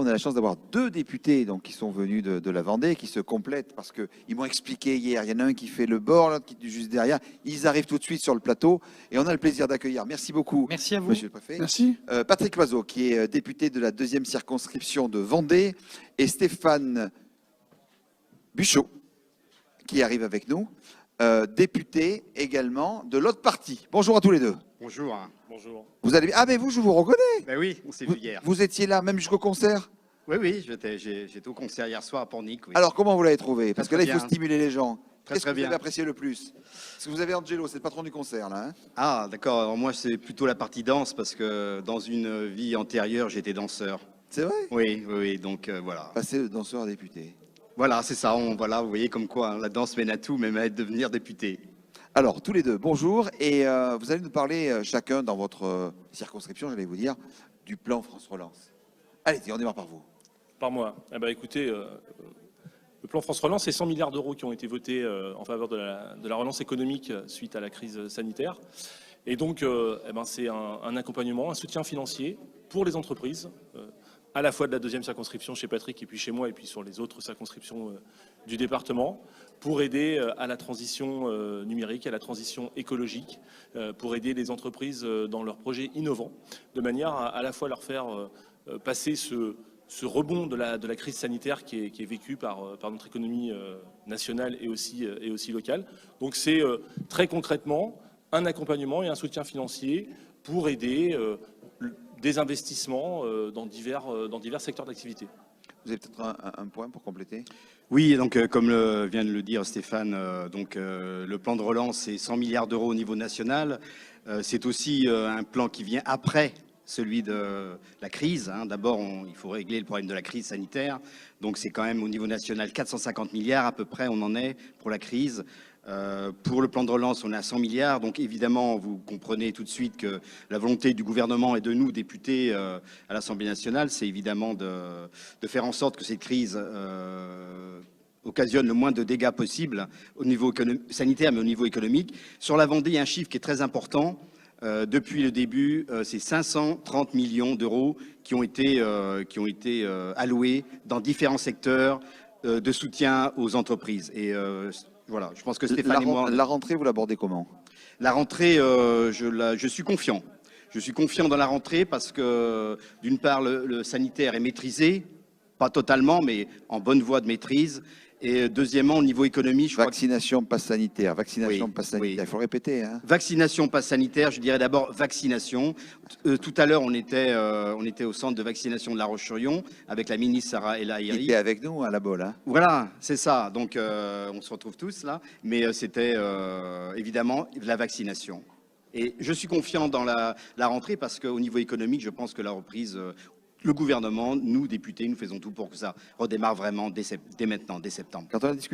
On a la chance d'avoir deux députés donc, qui sont venus de la Vendée, qui se complètent parce qu'ils m'ont expliqué hier. Il y en a un qui fait le bord, l'autre qui est juste derrière. Ils arrivent tout de suite sur le plateau et on a le plaisir d'accueillir. Merci beaucoup, Merci à vous. monsieur le préfet. Merci. Patrick Loiseau, qui est député de la 2e circonscription de Vendée, et Stéphane Buchot, qui arrive avec nous, député également de l'autre parti. Bonjour à tous les deux. Bonjour. Bonjour. Vous allez bien? Ah, mais vous, je vous reconnais. Ben oui, on s'est vu hier. Vous étiez là même jusqu'au concert? Oui, j'étais au concert hier soir à Pornic. Oui. Alors, comment vous l'avez trouvé? Parce que là, il faut bien. stimuler les gens. Très, Qu'est-ce que très vous bien. avez apprécié le plus? Parce que vous avez Angelo, c'est le patron du concert, là. Hein. Ah, d'accord. Alors moi, c'est plutôt la partie danse parce que dans une vie antérieure, j'étais danseur. C'est vrai? Oui. Donc voilà. Passer de danseur à député. Voilà, c'est ça. Voilà, vous voyez comme quoi hein, la danse mène à tout, même à devenir député. Alors, tous les deux, bonjour. Et vous allez nous parler, chacun dans votre circonscription, j'allais vous dire, du plan France Relance. Allez-y, on démarre par vous. Par moi. Eh ben, écoutez, le plan France Relance, c'est 100 milliards d'euros qui ont été votés en faveur de la relance économique suite à la crise sanitaire. Et donc, c'est un accompagnement, un soutien financier pour les entreprises, à la fois de la 2e circonscription chez Patrick et puis chez moi et puis sur les autres circonscriptions du département, pour aider à la transition numérique, à la transition écologique, pour aider les entreprises dans leurs projets innovants, de manière à la fois leur faire passer ce rebond de la crise sanitaire qui est vécu par notre économie nationale et aussi locale. Donc c'est très concrètement un accompagnement et un soutien financier pour aider des investissements dans divers secteurs d'activité. Vous avez peut-être un point pour compléter? Oui, donc comme vient de le dire Stéphane, le plan de relance, c'est 100 milliards d'euros au niveau national. C'est aussi un plan qui vient après celui de la crise. Hein. D'abord, il faut régler le problème de la crise sanitaire. Donc c'est quand même au niveau national 450 milliards à peu près, on en est pour la crise. Pour le plan de relance, on est à 100 milliards. Donc évidemment, vous comprenez tout de suite que la volonté du gouvernement et de nous, députés à l'Assemblée nationale, c'est évidemment de faire en sorte que cette crise occasionne le moins de dégâts possible au niveau sanitaire, mais au niveau économique. Sur la Vendée, il y a un chiffre qui est très important. Depuis le début, c'est 530 millions d'euros qui ont été alloués dans différents secteurs de soutien aux entreprises. Et voilà, je pense que Stéphane et moi... La rentrée, vous l'abordez comment? La rentrée, je suis confiant. Je suis confiant dans la rentrée parce que, d'une part, le sanitaire est maîtrisé, pas totalement, mais en bonne voie de maîtrise. Et deuxièmement, au niveau économique, je crois Vaccination, passe sanitaire. Vaccination, Oui, passe sanitaire. oui. Il faut répéter. Hein. Vaccination, passe sanitaire, je dirais d'abord vaccination. Tout à l'heure, on était au centre de vaccination de La Roche-sur-Yon avec la ministre Sarah El Qui Haïry. était avec nous à la bolle. Hein. Voilà, c'est ça. Donc, on se retrouve tous là. Mais c'était évidemment la vaccination. Et je suis confiant dans la rentrée parce qu'au niveau économique, je pense que la reprise... le gouvernement, nous, députés, nous faisons tout pour que ça redémarre vraiment dès maintenant, dès septembre. Quand on a discuté